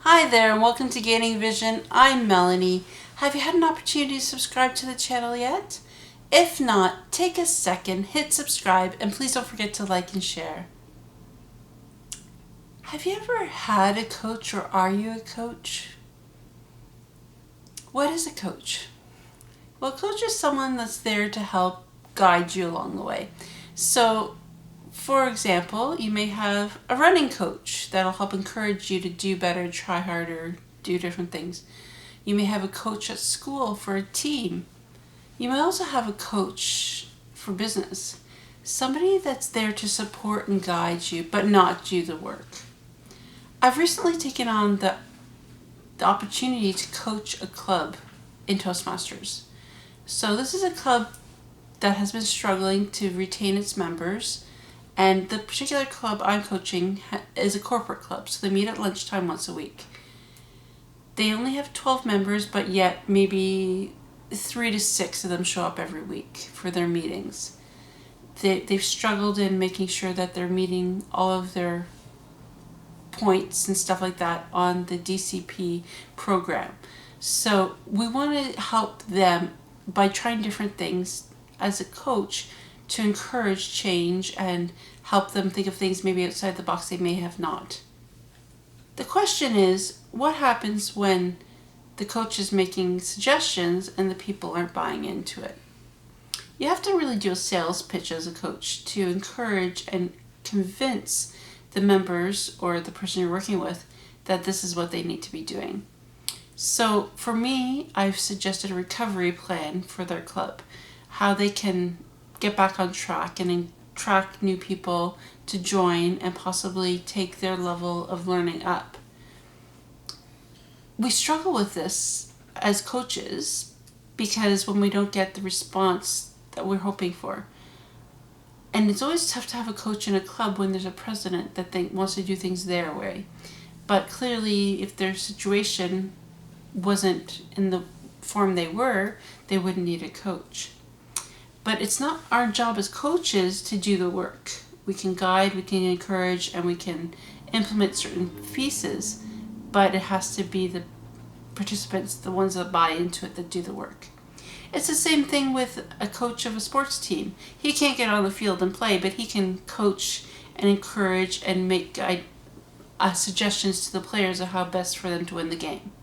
Hi there and welcome to Gaining Vision. I'm Melanie. Have you had an opportunity to subscribe to the channel yet? If not, take a second, hit subscribe, and please don't forget to like and share. Have you ever had a coach or are you a coach? What is a coach? Well, a coach is someone that's there to help guide you along the way. So, for example, you may have a running coach that'll help encourage you to do better, try harder, do different things. You may have a coach at school for a team. You may also have a coach for business. Somebody that's there to support and guide you, but not do the work. I've recently taken on the opportunity to coach a club in Toastmasters. So this is a club that has been struggling to retain its members. And the particular club I'm coaching is a corporate club, so they meet at lunchtime once a week. They only have 12 members, but yet maybe 3 to 6 of them show up every week for their meetings. They've struggled in making sure that they're meeting all of their points and stuff like that on the DCP program. So we want to help them by trying different things as a coach to encourage change and help them think of things maybe outside the box they may have not. The question is, what happens when the coach is making suggestions and the people aren't buying into it? You have to really do a sales pitch as a coach to encourage and convince the members or the person you're working with that this is what they need to be doing. So for me, I've suggested a recovery plan for their club, how they can get back on track and attract new people to join and possibly take their level of learning up. We struggle with this as coaches because when we don't get the response that we're hoping for. And it's always tough to have a coach in a club when there's a president that wants to do things their way. But clearly, if their situation wasn't in the form they wouldn't need a coach. But it's not our job as coaches to do the work. We can guide, we can encourage, and we can implement certain pieces, but it has to be the participants, the ones that buy into it, that do the work. It's the same thing with a coach of a sports team. He can't get on the field and play, but he can coach and encourage and make suggestions to the players of how best for them to win the game.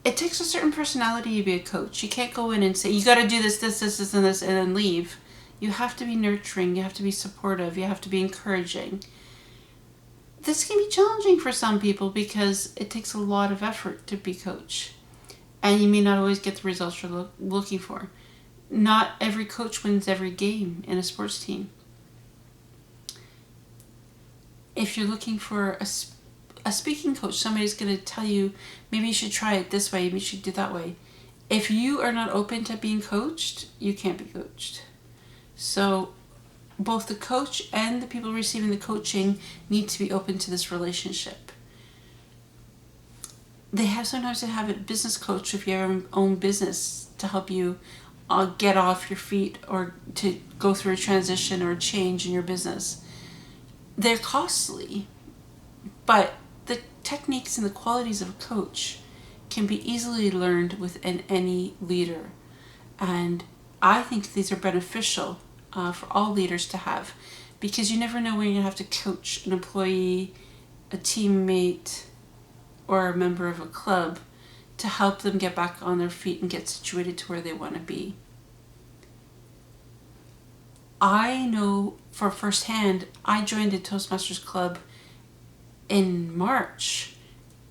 It takes a certain personality to be a coach. You can't go in and say, you got to do this, and this, and then leave. You have to be nurturing. You have to be supportive. You have to be encouraging. This can be challenging for some people because it takes a lot of effort to be coach. And you may not always get the results you're looking for. Not every coach wins every game in a sports team. If you're looking for a speaking coach, somebody's going to tell you, maybe you should try it this way, maybe you should do that way. If you are not open to being coached, you can't be coached. So both the coach and the people receiving the coaching need to be open to this relationship. Sometimes they have a business coach if you have your own business to help you get off your feet or to go through a transition or a change in your business. They're costly, but the techniques and the qualities of a coach can be easily learned within any leader. And I think these are beneficial for all leaders to have, because you never know when you're going to have to coach an employee, a teammate, or a member of a club to help them get back on their feet and get situated to where they want to be. I know for firsthand, I joined a Toastmasters club in March,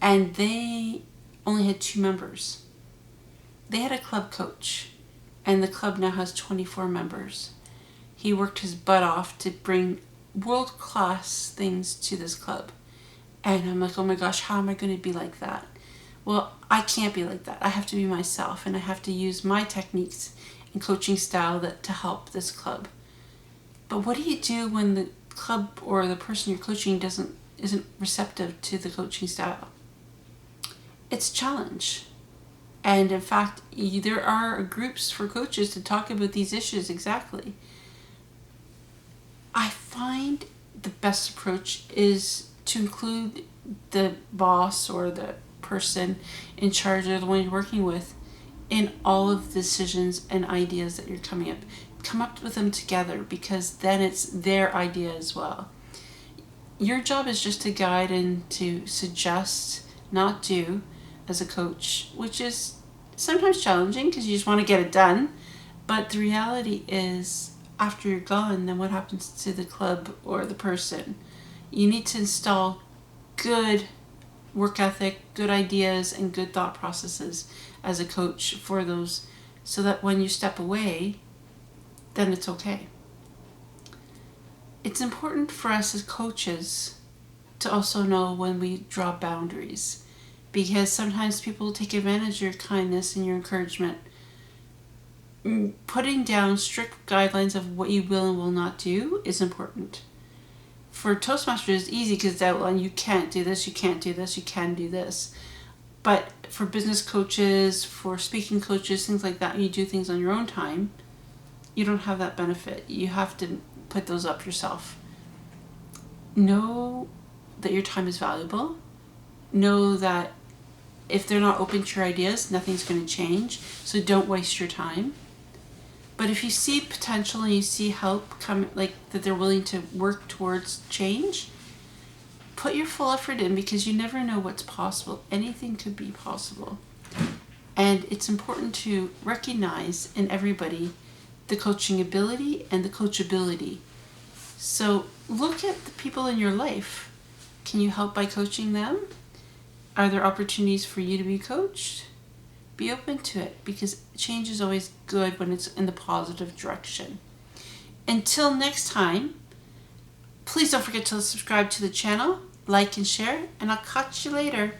and they only had 2 members. They had a club coach, and the club now has 24 members. He worked his butt off to bring world-class things to this club. And I'm like, oh my gosh, how am I going to be like that? Well, I can't be like that. I have to be myself, and I have to use my techniques and coaching style to help this club. But what do you do when the club or the person you're coaching isn't receptive to the coaching style? It's a challenge. And in fact, there are groups for coaches to talk about these issues exactly. I find the best approach is to include the boss or the person in charge or the one you're working with in all of the decisions and ideas that you're coming up. Come up with them together, because then it's their idea as well. Your job is just to guide and to suggest, not do, as a coach, which is sometimes challenging because you just want to get it done. But the reality is, after you're gone, then what happens to the club or the person? You need to install good work ethic, good ideas, and good thought processes as a coach for those, so that when you step away, then it's okay. It's important for us as coaches to also know when we draw boundaries, because sometimes people take advantage of your kindness and your encouragement. Putting down strict guidelines of what you will and will not do is important. For Toastmasters, it's easy because it's outlined. You can't do this, you can't do this, you can do this. But for business coaches, for speaking coaches, things like that, you do things on your own time, you don't have that benefit. You have to put those up yourself. Know that your time is valuable. Know that if they're not open to your ideas, nothing's going to change. So don't waste your time. But if you see potential and you see help come, like that they're willing to work towards change, put your full effort in, because you never know what's possible. Anything could be possible. And it's important to recognize in everybody the coaching ability and the coachability. So look at the people in your life. Can you help by coaching them? Are there opportunities for you to be coached? Be open to it, because change is always good when it's in the positive direction. Until next time, please don't forget to subscribe to the channel, like and share, and I'll catch you later.